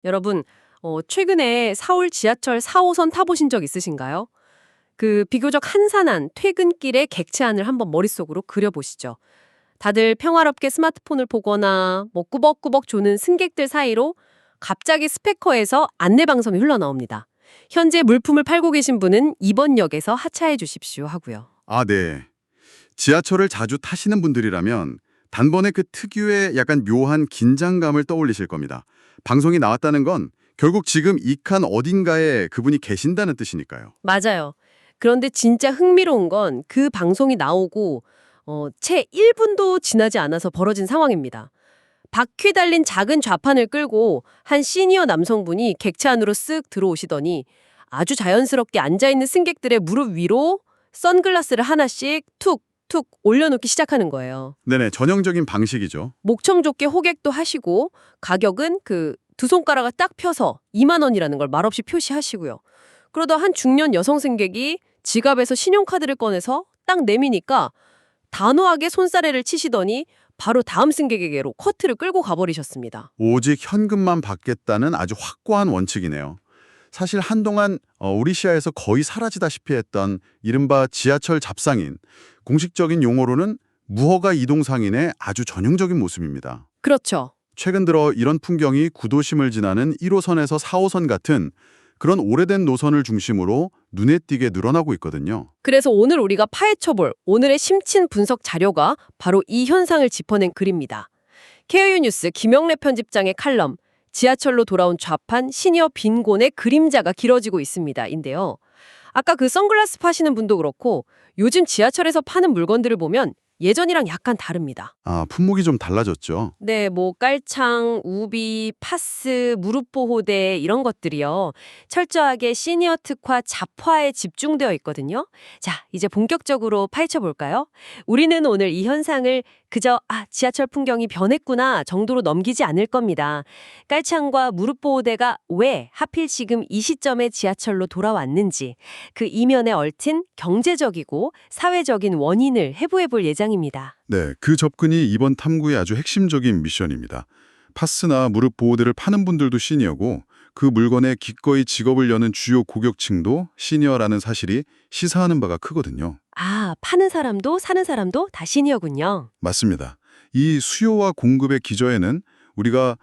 여러분, 최근에 서울 지하철 4호선 타보신 적 있으신가요? 그 비교적 한산한 퇴근길의 객체안을 한번 머릿속으로 그려보시죠. 다들 평화롭게 스마트폰을 보거나 꾸벅꾸벅 조는 승객들 사이로 갑자기 스피커에서 안내방송이 흘러나옵니다. 현재 물품을 팔고 계신 분은 이번 역에서 하차해 주십시오 하고요. 아, 네. 지하철을 자주 타시는 분들이라면 단번에 그 특유의 약간 묘한 긴장감을 떠올리실 겁니다. 방송이 나왔다는 건 결국 지금 이 칸 어딘가에 그분이 계신다는 뜻이니까요. 맞아요. 그런데 진짜 흥미로운 건 그 방송이 나오고 채 1분도 지나지 않아서 벌어진 상황입니다. 바퀴 달린 작은 좌판을 끌고 한 시니어 남성분이 객차 안으로 쓱 들어오시더니 아주 자연스럽게 앉아있는 승객들의 무릎 위로 선글라스를 하나씩 툭툭 올려놓기 시작하는 거예요. 네네, 전형적인 방식이죠. 목청 좋게 호객도 하시고 가격은 그 두 손가락을 딱 펴서 2만 원이라는 걸 말없이 표시하시고요. 그러다 한 중년 여성 승객이 지갑에서 신용카드를 꺼내서 딱 내미니까 단호하게 손사래를 치시더니 바로 다음 승객에게로 커트를 끌고 가버리셨습니다. 오직 현금만 받겠다는 아주 확고한 원칙이네요. 사실 한동안 우리 시야에서 거의 사라지다시피 했던 이른바 지하철 잡상인, 공식적인 용어로는 무허가 이동상인의 아주 전형적인 모습입니다. 그렇죠. 최근 들어 이런 풍경이 구도심을 지나는 1호선에서 4호선 같은 그런 오래된 노선을 중심으로 눈에 띄게 늘어나고 있거든요. 그래서 오늘 우리가 파헤쳐볼 오늘의 심층 분석 자료가 바로 이 현상을 짚어낸 글입니다. 케어유 뉴스 김영래 편집장의 칼럼 지하철로 돌아온 좌판 시니어 빈곤의 그림자가 길어지고 있습니다. 인데요. 아까 그 선글라스 파시는 분도 그렇고 요즘 지하철에서 파는 물건들을 보면 예전이랑 약간 다릅니다. 아, 품목이 좀 달라졌죠. 네, 깔창, 우비, 파스, 무릎 보호대 이런 것들이요. 철저하게 시니어 특화 잡화에 집중되어 있거든요. 자, 이제 본격적으로 파헤쳐 볼까요? 우리는 오늘 이 현상을 그저 지하철 풍경이 변했구나 정도로 넘기지 않을 겁니다. 깔창과 무릎 보호대가 왜 하필 지금 이 시점에 지하철로 돌아왔는지 그 이면에 얽힌 경제적이고 사회적인 원인을 해부해 볼 예정입니다. 네, 그 접근이 이번 탐구의 아주 핵심적인 미션입니다. 파스나 무릎 보호대를 파는 분들도 시니어고 그 물건에 기꺼이 직업을 여는 주요 고객층도 시니어라는 사실이 시사하는 바가 크거든요. 파는 사람도 사는 사람도 다 시니어군요. 맞습니다. 이 수요와 공급의 기저에는 우리가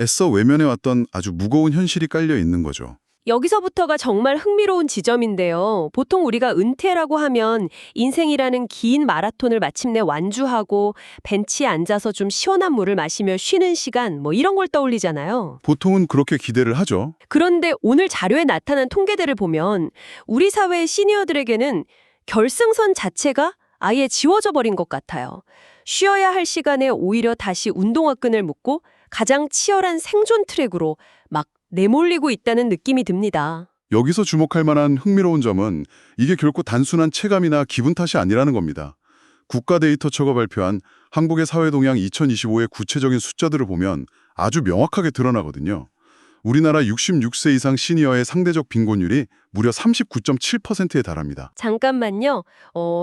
애써 외면해왔던 아주 무거운 현실이 깔려 있는 거죠. 여기서부터가 정말 흥미로운 지점인데요. 보통 우리가 은퇴라고 하면 인생이라는 긴 마라톤을 마침내 완주하고 벤치에 앉아서 좀 시원한 물을 마시며 쉬는 시간 이런 걸 떠올리잖아요. 보통은 그렇게 기대를 하죠. 그런데 오늘 자료에 나타난 통계들을 보면 우리 사회의 시니어들에게는 결승선 자체가 아예 지워져 버린 것 같아요. 쉬어야 할 시간에 오히려 다시 운동화 끈을 묶고 가장 치열한 생존 트랙으로 막 내몰리고 있다는 느낌이 듭니다. 여기서 주목할 만한 흥미로운 점은 이게 결코 단순한 체감이나 기분 탓이 아니라는 겁니다. 국가데이터처가 발표한 한국의 사회동향 2025의 구체적인 숫자들을 보면 아주 명확하게 드러나거든요. 우리나라 66세 이상 시니어의 상대적 빈곤율이 무려 39.7%에 달합니다. 잠깐만요.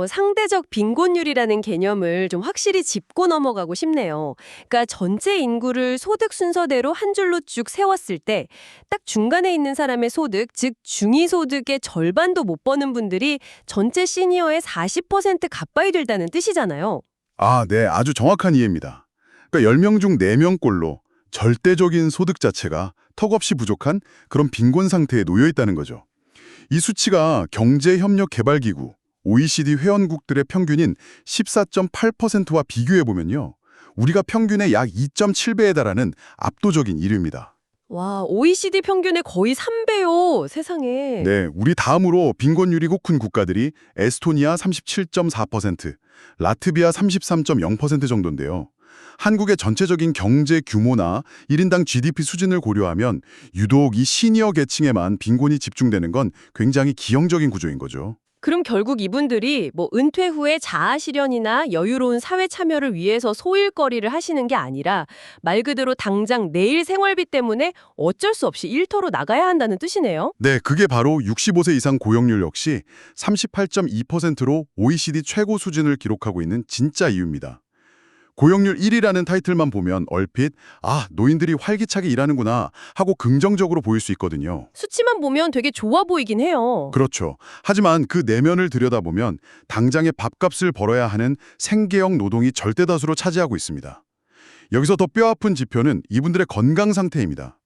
상대적 빈곤율이라는 개념을 좀 확실히 짚고 넘어가고 싶네요. 그러니까 전체 인구를 소득 순서대로 한 줄로 쭉 세웠을 때 딱 중간에 있는 사람의 소득, 즉 중위소득의 절반도 못 버는 분들이 전체 시니어의 40% 가까이 된다는 뜻이잖아요. 아, 네. 아주 정확한 이해입니다. 그러니까 10명 중 4명꼴로 절대적인 소득 자체가 턱없이 부족한 그런 빈곤 상태에 놓여 있다는 거죠. 이 수치가 경제협력개발기구 OECD 회원국들의 평균인 14.8%와 비교해보면요. 우리가 평균의 약 2.7배에 달하는 압도적인 이류입니다. 와, OECD 평균의 거의 3배요. 세상에. 네, 우리 다음으로 빈곤율이 혹큰 국가들이 에스토니아 37.4%, 라트비아 33.0% 정도인데요. 한국의 전체적인 경제 규모나 1인당 GDP 수준을 고려하면 유독 이 시니어 계층에만 빈곤이 집중되는 건 굉장히 기형적인 구조인 거죠. 그럼 결국 이분들이 은퇴 후에 자아 실현이나 여유로운 사회 참여를 위해서 소일거리를 하시는 게 아니라 말 그대로 당장 내일 생활비 때문에 어쩔 수 없이 일터로 나가야 한다는 뜻이네요. 네, 그게 바로 65세 이상 고용률 역시 38.2%로 OECD 최고 수준을 기록하고 있는 진짜 이유입니다. 고용률 1위라는 타이틀만 보면 얼핏 노인들이 활기차게 일하는구나 하고 긍정적으로 보일 수 있거든요. 수치만 보면 되게 좋아 보이긴 해요. 그렇죠. 하지만 그 내면을 들여다보면 당장의 밥값을 벌어야 하는 생계형 노동이 절대다수로 차지하고 있습니다. 여기서 더 뼈아픈 지표는 이분들의 건강 상태입니다.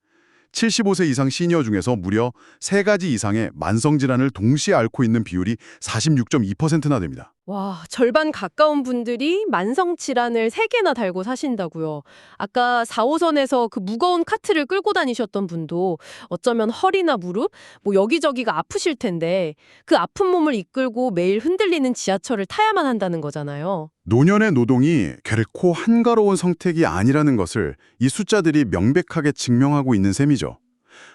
75세 이상 시니어 중에서 무려 3가지 이상의 만성질환을 동시에 앓고 있는 비율이 46.2%나 됩니다. 와, 절반 가까운 분들이 만성 질환을 3개나 달고 사신다고요. 아까 4호선에서 그 무거운 카트를 끌고 다니셨던 분도 어쩌면 허리나 무릎, 여기저기가 아프실 텐데 그 아픈 몸을 이끌고 매일 흔들리는 지하철을 타야만 한다는 거잖아요. 노년의 노동이 결코 한가로운 선택이 아니라는 것을 이 숫자들이 명백하게 증명하고 있는 셈이죠.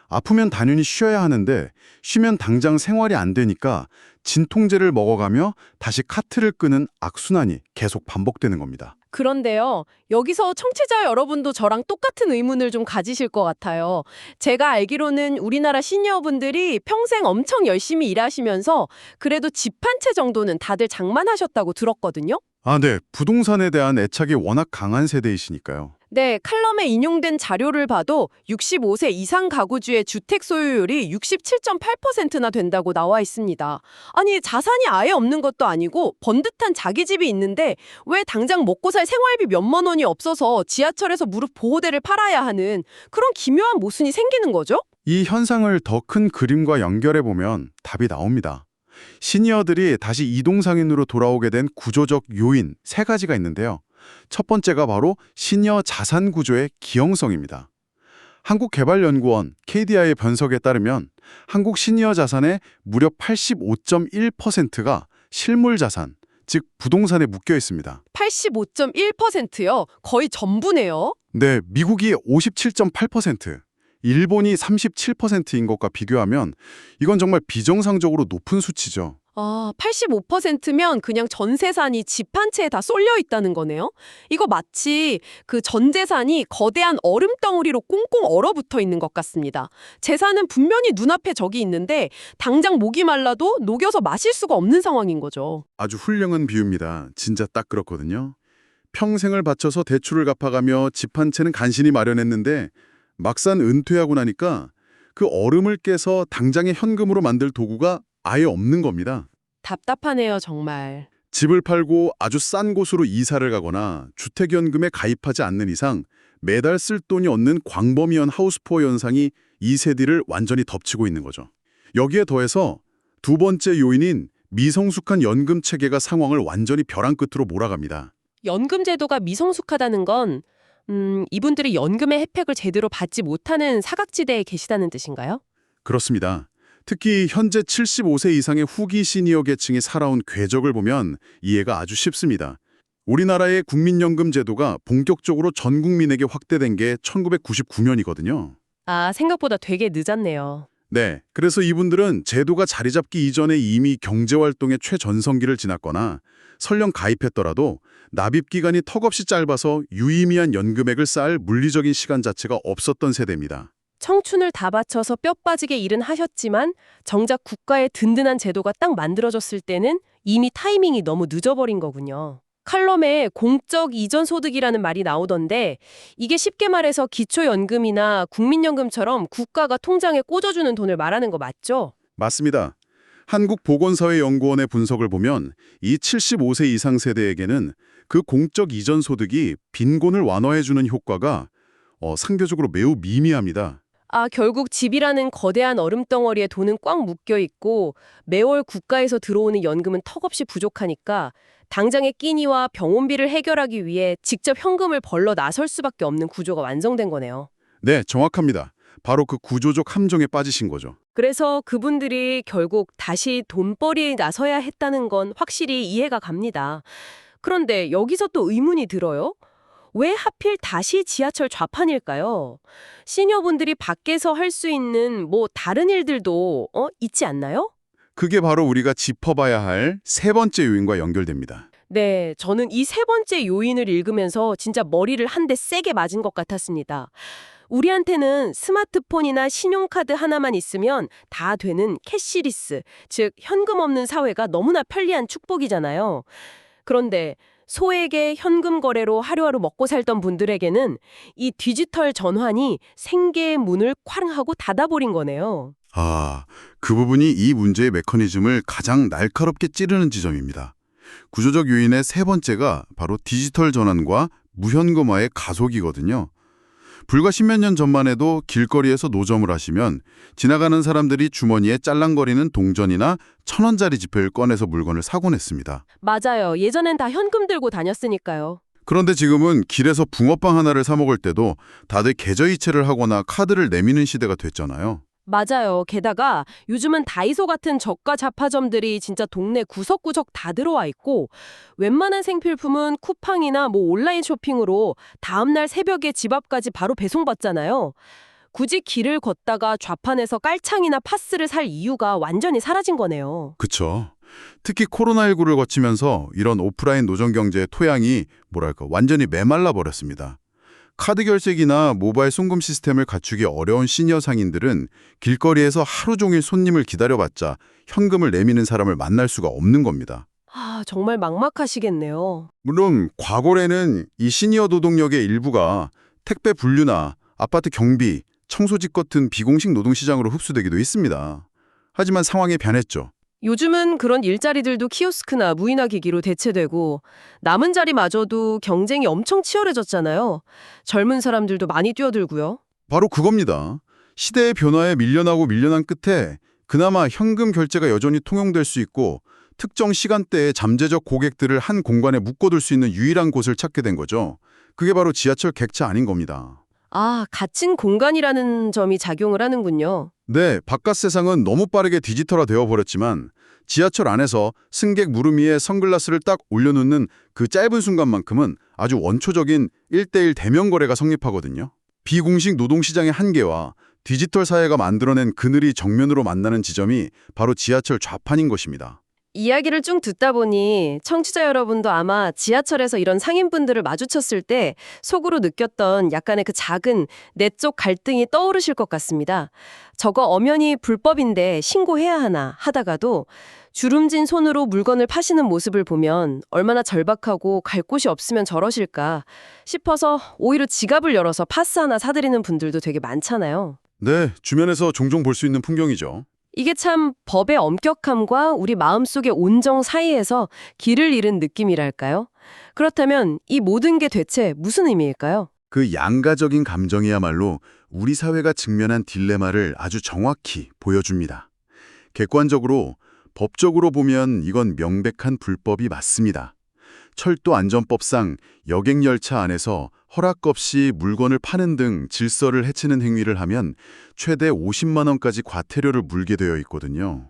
아프면 당연히 쉬어야 하는데 쉬면 당장 생활이 안 되니까 진통제를 먹어가며 다시 카트를 끄는 악순환이 계속 반복되는 겁니다. 그런데요, 여기서 청취자 여러분도 저랑 똑같은 의문을 좀 가지실 것 같아요. 제가 알기로는 우리나라 시니어분들이 평생 엄청 열심히 일하시면서 그래도 집 한 채 정도는 다들 장만하셨다고 들었거든요. 네. 부동산에 대한 애착이 워낙 강한 세대이시니까요. 네, 칼럼에 인용된 자료를 봐도 65세 이상 가구주의 주택 소유율이 67.8%나 된다고 나와 있습니다. 아니, 자산이 아예 없는 것도 아니고 번듯한 자기 집이 있는데 왜 당장 먹고 살 생활비 몇만 원이 없어서 지하철에서 무릎 보호대를 팔아야 하는 그런 기묘한 모순이 생기는 거죠? 이 현상을 더 큰 그림과 연결해보면 답이 나옵니다. 시니어들이 다시 이동상인으로 돌아오게 된 구조적 요인 3가지가 있는데요. 첫 번째가 바로 시니어 자산 구조의 기형성입니다. 한국개발연구원 KDI의 분석에 따르면 한국 시니어 자산의 무려 85.1%가 실물 자산, 즉 부동산에 묶여 있습니다. 85.1%요? 거의 전부네요. 네, 미국이 57.8%, 일본이 37%인 것과 비교하면 이건 정말 비정상적으로 높은 수치죠. 85%면 그냥 전 재산이 집 한 채에 다 쏠려 있다는 거네요. 이거 마치 그 전 재산이 거대한 얼음덩어리로 꽁꽁 얼어붙어 있는 것 같습니다. 재산은 분명히 눈앞에 저기 있는데 당장 목이 말라도 녹여서 마실 수가 없는 상황인 거죠. 아주 훌륭한 비유입니다. 진짜 딱 그렇거든요. 평생을 바쳐서 대출을 갚아가며 집 한 채는 간신히 마련했는데 막상 은퇴하고 나니까 그 얼음을 깨서 당장의 현금으로 만들 도구가 아예 없는 겁니다. 답답하네요, 정말. 집을 팔고 아주 싼 곳으로 이사를 가거나 주택연금에 가입하지 않는 이상 매달 쓸 돈이 없는 광범위한 하우스푸어 현상이 이 세대를 완전히 덮치고 있는 거죠. 여기에 더해서 두 번째 요인인 미성숙한 연금 체계가 상황을 완전히 벼랑 끝으로 몰아갑니다. 연금 제도가 미성숙하다는 건 이분들이 연금의 혜택을 제대로 받지 못하는 사각지대에 계시다는 뜻인가요? 그렇습니다. 특히 현재 75세 이상의 후기 시니어 계층이 살아온 궤적을 보면 이해가 아주 쉽습니다. 우리나라의 국민연금 제도가 본격적으로 전 국민에게 확대된 게 1999년이거든요. 생각보다 되게 늦었네요. 네, 그래서 이분들은 제도가 자리 잡기 이전에 이미 경제활동의 최전성기를 지났거나 설령 가입했더라도 납입기간이 턱없이 짧아서 유의미한 연금액을 쌓을 물리적인 시간 자체가 없었던 세대입니다. 청춘을 다 바쳐서 뼈 빠지게 일은 하셨지만 정작 국가의 든든한 제도가 딱 만들어졌을 때는 이미 타이밍이 너무 늦어버린 거군요. 칼럼에 공적 이전 소득이라는 말이 나오던데 이게 쉽게 말해서 기초연금이나 국민연금처럼 국가가 통장에 꽂아주는 돈을 말하는 거 맞죠? 맞습니다. 한국보건사회연구원의 분석을 보면 이 75세 이상 세대에게는 그 공적 이전 소득이 빈곤을 완화해주는 효과가 상대적으로 매우 미미합니다. 결국 집이라는 거대한 얼음덩어리에 돈은 꽉 묶여 있고 매월 국가에서 들어오는 연금은 턱없이 부족하니까 당장의 끼니와 병원비를 해결하기 위해 직접 현금을 벌러 나설 수밖에 없는 구조가 완성된 거네요. 네, 정확합니다. 바로 그 구조적 함정에 빠지신 거죠. 그래서 그분들이 결국 다시 돈벌이에 나서야 했다는 건 확실히 이해가 갑니다. 그런데 여기서 또 의문이 들어요. 왜 하필 다시 지하철 좌판일까요? 시니어분들이 밖에서 할 수 있는 다른 일들도 있지 않나요? 그게 바로 우리가 짚어봐야 할 세 번째 요인과 연결됩니다. 네, 저는 이 세 번째 요인을 읽으면서 진짜 머리를 한 대 세게 맞은 것 같았습니다. 우리한테는 스마트폰이나 신용카드 하나만 있으면 다 되는 캐시리스, 즉 현금 없는 사회가 너무나 편리한 축복이잖아요. 그런데 소액의 현금 거래로 하루하루 먹고 살던 분들에게는 이 디지털 전환이 생계의 문을 쾅 하고 닫아버린 거네요. 아, 그 부분이 이 문제의 메커니즘을 가장 날카롭게 찌르는 지점입니다. 구조적 요인의 세 번째가 바로 디지털 전환과 무현금화의 가속이거든요. 불과 십몇 년 전만 해도 길거리에서 노점을 하시면 지나가는 사람들이 주머니에 짤랑거리는 동전이나 1,000원짜리 지폐를 꺼내서 물건을 사곤 했습니다. 맞아요. 예전엔 다 현금 들고 다녔으니까요. 그런데 지금은 길에서 붕어빵 하나를 사 먹을 때도 다들 계좌이체를 하거나 카드를 내미는 시대가 됐잖아요. 맞아요. 게다가 요즘은 다이소 같은 저가 잡화점들이 진짜 동네 구석구석 다 들어와 있고 웬만한 생필품은 쿠팡이나 온라인 쇼핑으로 다음날 새벽에 집 앞까지 바로 배송받잖아요. 굳이 길을 걷다가 좌판에서 깔창이나 파스를 살 이유가 완전히 사라진 거네요. 그쵸. 특히 코로나19를 거치면서 이런 오프라인 노점 경제의 토양이 완전히 메말라 버렸습니다. 카드 결제기나 모바일 송금 시스템을 갖추기 어려운 시니어 상인들은 길거리에서 하루 종일 손님을 기다려봤자 현금을 내미는 사람을 만날 수가 없는 겁니다. 아, 정말 막막하시겠네요. 물론 과거에는 이 시니어 노동력의 일부가 택배 분류나 아파트 경비, 청소직 같은 비공식 노동시장으로 흡수되기도 했습니다. 하지만 상황이 변했죠. 요즘은 그런 일자리들도 키오스크나 무인화 기기로 대체되고 남은 자리마저도 경쟁이 엄청 치열해졌잖아요. 젊은 사람들도 많이 뛰어들고요. 바로 그겁니다. 시대의 변화에 밀려난 끝에 그나마 현금 결제가 여전히 통용될 수 있고 특정 시간대에 잠재적 고객들을 한 공간에 묶어둘 수 있는 유일한 곳을 찾게 된 거죠. 그게 바로 지하철 객차 아닌 겁니다. 아, 갇힌 공간이라는 점이 작용을 하는군요. 네, 바깥 세상은 너무 빠르게 디지털화되어 버렸지만 지하철 안에서 승객 무릎 위에 선글라스를 딱 올려놓는 그 짧은 순간만큼은 아주 원초적인 1대1 대면 거래가 성립하거든요. 비공식 노동시장의 한계와 디지털 사회가 만들어낸 그늘이 정면으로 만나는 지점이 바로 지하철 좌판인 것입니다. 이야기를 쭉 듣다 보니 청취자 여러분도 아마 지하철에서 이런 상인분들을 마주쳤을 때 속으로 느꼈던 약간의 그 작은 내적 갈등이 떠오르실 것 같습니다. 저거 엄연히 불법인데 신고해야 하나 하다가도 주름진 손으로 물건을 파시는 모습을 보면 얼마나 절박하고 갈 곳이 없으면 저러실까 싶어서 오히려 지갑을 열어서 파스 하나 사드리는 분들도 되게 많잖아요. 네, 주변에서 종종 볼 수 있는 풍경이죠. 이게 참 법의 엄격함과 우리 마음속의 온정 사이에서 길을 잃은 느낌이랄까요? 그렇다면 이 모든 게 대체 무슨 의미일까요? 그 양가적인 감정이야말로 우리 사회가 직면한 딜레마를 아주 정확히 보여줍니다. 객관적으로, 법적으로 보면 이건 명백한 불법이 맞습니다. 철도안전법상 여객열차 안에서 허락 없이 물건을 파는 등 질서를 해치는 행위를 하면 최대 50만 원까지 과태료를 물게 되어 있거든요.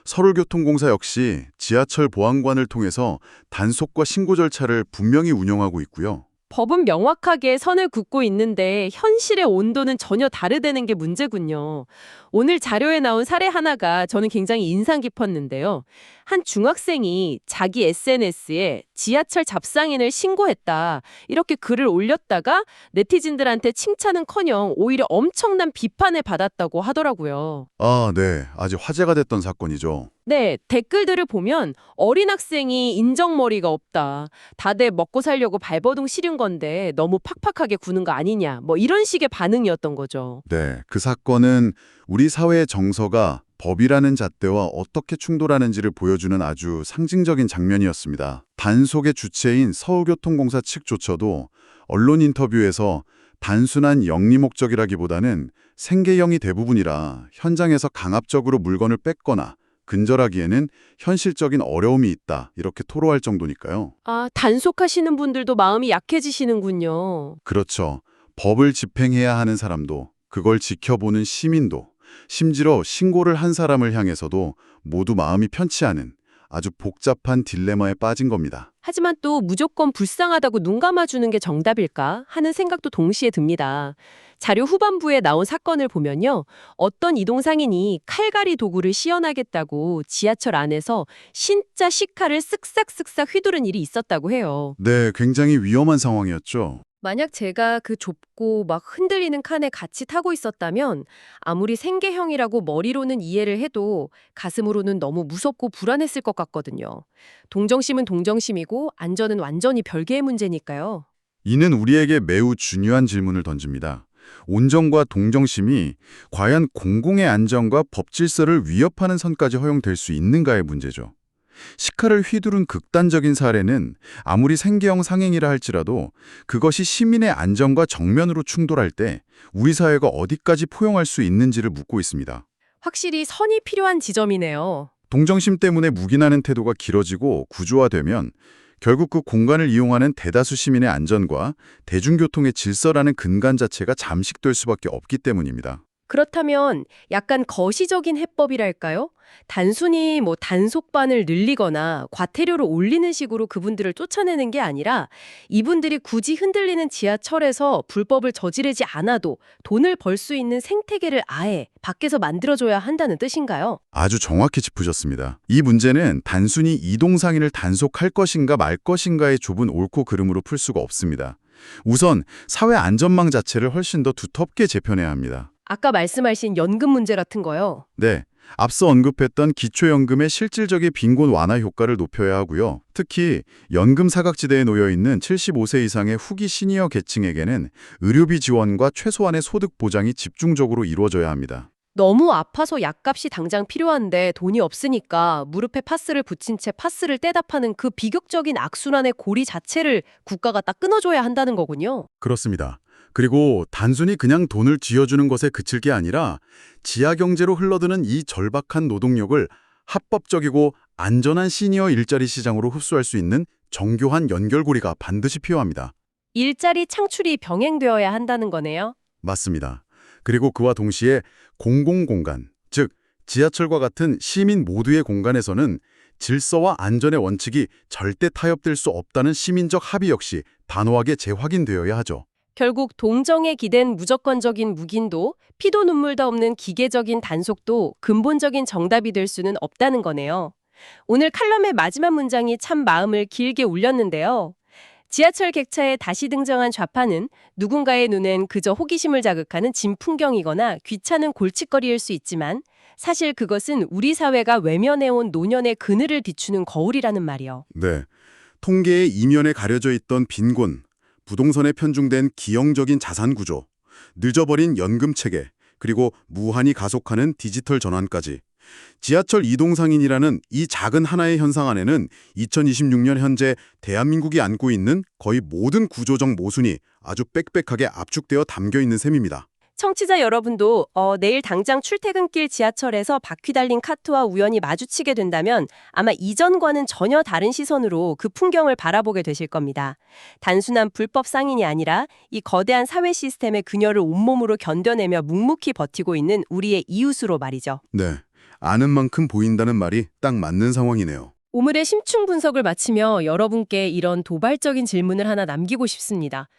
서울교통공사 역시 지하철 보안관을 통해서 단속과 신고 절차를 분명히 운영하고 있고요. 법은 명확하게 선을 긋고 있는데 현실의 온도는 전혀 다르다는 게 문제군요. 오늘 자료에 나온 사례 하나가 저는 굉장히 인상 깊었는데요. 한 중학생이 자기 SNS에 지하철 잡상인을 신고했다. 이렇게 글을 올렸다가 네티즌들한테 칭찬은커녕 오히려 엄청난 비판을 받았다고 하더라고요. 아, 네. 아주 화제가 됐던 사건이죠. 네, 댓글들을 보면 어린 학생이 인정머리가 없다. 다들 먹고 살려고 발버둥 시른 건데 너무 팍팍하게 구는 거 아니냐. 이런 식의 반응이었던 거죠. 네, 그 사건은 우리 사회의 정서가 법이라는 잣대와 어떻게 충돌하는지를 보여주는 아주 상징적인 장면이었습니다. 단속의 주체인 서울교통공사 측조차도 언론 인터뷰에서 단순한 영리 목적이라기보다는 생계형이 대부분이라 현장에서 강압적으로 물건을 뺏거나 근절하기에는 현실적인 어려움이 있다, 이렇게 토로할 정도니까요. 아, 단속하시는 분들도 마음이 약해지시는군요. 그렇죠. 법을 집행해야 하는 사람도, 그걸 지켜보는 시민도, 심지어 신고를 한 사람을 향해서도 모두 마음이 편치 않은 아주 복잡한 딜레마에 빠진 겁니다. 하지만 또 무조건 불쌍하다고 눈 감아주는 게 정답일까 하는 생각도 동시에 듭니다. 자료 후반부에 나온 사건을 보면요. 어떤 이동상인이 칼갈이 도구를 시연하겠다고 지하철 안에서 진짜 시카를 쓱싹쓱싹 휘두른 일이 있었다고 해요. 네, 굉장히 위험한 상황이었죠. 만약 제가 그 좁고 막 흔들리는 칸에 같이 타고 있었다면 아무리 생계형이라고 머리로는 이해를 해도 가슴으로는 너무 무섭고 불안했을 것 같거든요. 동정심은 동정심이고 안전은 완전히 별개의 문제니까요. 이는 우리에게 매우 중요한 질문을 던집니다. 온정과 동정심이 과연 공공의 안전과 법 질서를 위협하는 선까지 허용될 수 있는가의 문제죠. 시카를 휘두른 극단적인 사례는 아무리 생계형 상행이라 할지라도 그것이 시민의 안전과 정면으로 충돌할 때 우리 사회가 어디까지 포용할 수 있는지를 묻고 있습니다. 확실히 선이 필요한 지점이네요. 동정심 때문에 묵인하는 태도가 길어지고 구조화되면 결국 그 공간을 이용하는 대다수 시민의 안전과 대중교통의 질서라는 근간 자체가 잠식될 수밖에 없기 때문입니다. 그렇다면 약간 거시적인 해법이랄까요? 단순히 단속반을 늘리거나 과태료를 올리는 식으로 그분들을 쫓아내는 게 아니라 이분들이 굳이 흔들리는 지하철에서 불법을 저지르지 않아도 돈을 벌 수 있는 생태계를 아예 밖에서 만들어줘야 한다는 뜻인가요? 아주 정확히 짚으셨습니다. 이 문제는 단순히 이동상인을 단속할 것인가 말 것인가의 좁은 옳고 그름으로 풀 수가 없습니다. 우선 사회 안전망 자체를 훨씬 더 두텁게 재편해야 합니다. 아까 말씀하신 연금 문제 같은 거요. 네, 앞서 언급했던 기초연금의 실질적인 빈곤 완화 효과를 높여야 하고요. 특히 연금 사각지대에 놓여 있는 75세 이상의 후기 시니어 계층에게는 의료비 지원과 최소한의 소득 보장이 집중적으로 이루어져야 합니다. 너무 아파서 약값이 당장 필요한데 돈이 없으니까 무릎에 파스를 붙인 채 파스를 떼다 파는 그 비극적인 악순환의 고리 자체를 국가가 딱 끊어줘야 한다는 거군요. 그렇습니다. 그리고 단순히 그냥 돈을 쥐어주는 것에 그칠 게 아니라 지하경제로 흘러드는 이 절박한 노동력을 합법적이고 안전한 시니어 일자리 시장으로 흡수할 수 있는 정교한 연결고리가 반드시 필요합니다. 일자리 창출이 병행되어야 한다는 거네요. 맞습니다. 그리고 그와 동시에 공공공간, 즉 지하철과 같은 시민 모두의 공간에서는 질서와 안전의 원칙이 절대 타협될 수 없다는 시민적 합의 역시 단호하게 재확인되어야 하죠. 결국 동정에 기댄 무조건적인 묵인도 피도 눈물도 없는 기계적인 단속도 근본적인 정답이 될 수는 없다는 거네요. 오늘 칼럼의 마지막 문장이 참 마음을 길게 울렸는데요. 지하철 객차에 다시 등장한 좌파는 누군가의 눈엔 그저 호기심을 자극하는 진풍경이거나 귀찮은 골칫거리일 수 있지만 사실 그것은 우리 사회가 외면해온 노년의 그늘을 비추는 거울이라는 말이요. 네, 통계의 이면에 가려져 있던 빈곤, 부동산에 편중된 기형적인 자산 구조, 늦어버린 연금 체계, 그리고 무한히 가속하는 디지털 전환까지 지하철 이동상인이라는 이 작은 하나의 현상 안에는 2026년 현재 대한민국이 안고 있는 거의 모든 구조적 모순이 아주 빽빽하게 압축되어 담겨 있는 셈입니다. 청취자 여러분도 내일 당장 출퇴근길 지하철에서 바퀴 달린 카트와 우연히 마주치게 된다면 아마 이전과는 전혀 다른 시선으로 그 풍경을 바라보게 되실 겁니다. 단순한 불법 상인이 아니라 이 거대한 사회 시스템의 균열을 온몸으로 견뎌내며 묵묵히 버티고 있는 우리의 이웃으로 말이죠. 네, 아는 만큼 보인다는 말이 딱 맞는 상황이네요. 오늘의 심층 분석을 마치며 여러분께 이런 도발적인 질문을 하나 남기고 싶습니다.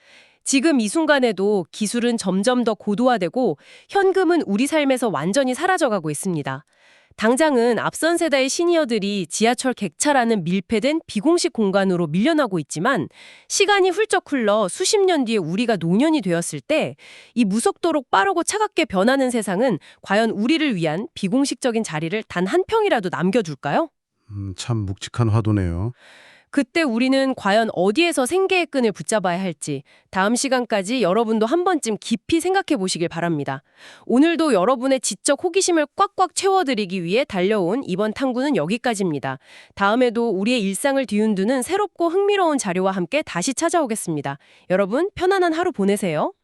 지금 이 순간에도 기술은 점점 더 고도화되고 현금은 우리 삶에서 완전히 사라져가고 있습니다. 당장은 앞선 세대의 시니어들이 지하철 객차라는 밀폐된 비공식 공간으로 밀려나고 있지만 시간이 훌쩍 흘러 수십 년 뒤에 우리가 노년이 되었을 때 이 무속도록 빠르고 차갑게 변하는 세상은 과연 우리를 위한 비공식적인 자리를 단 한 평이라도 남겨줄까요? 참 묵직한 화두네요. 그때 우리는 과연 어디에서 생계의 끈을 붙잡아야 할지 다음 시간까지 여러분도 한 번쯤 깊이 생각해 보시길 바랍니다. 오늘도 여러분의 지적 호기심을 꽉꽉 채워드리기 위해 달려온 이번 탐구는 여기까지입니다. 다음에도 우리의 일상을 뒤흔드는 새롭고 흥미로운 자료와 함께 다시 찾아오겠습니다. 여러분 편안한 하루 보내세요.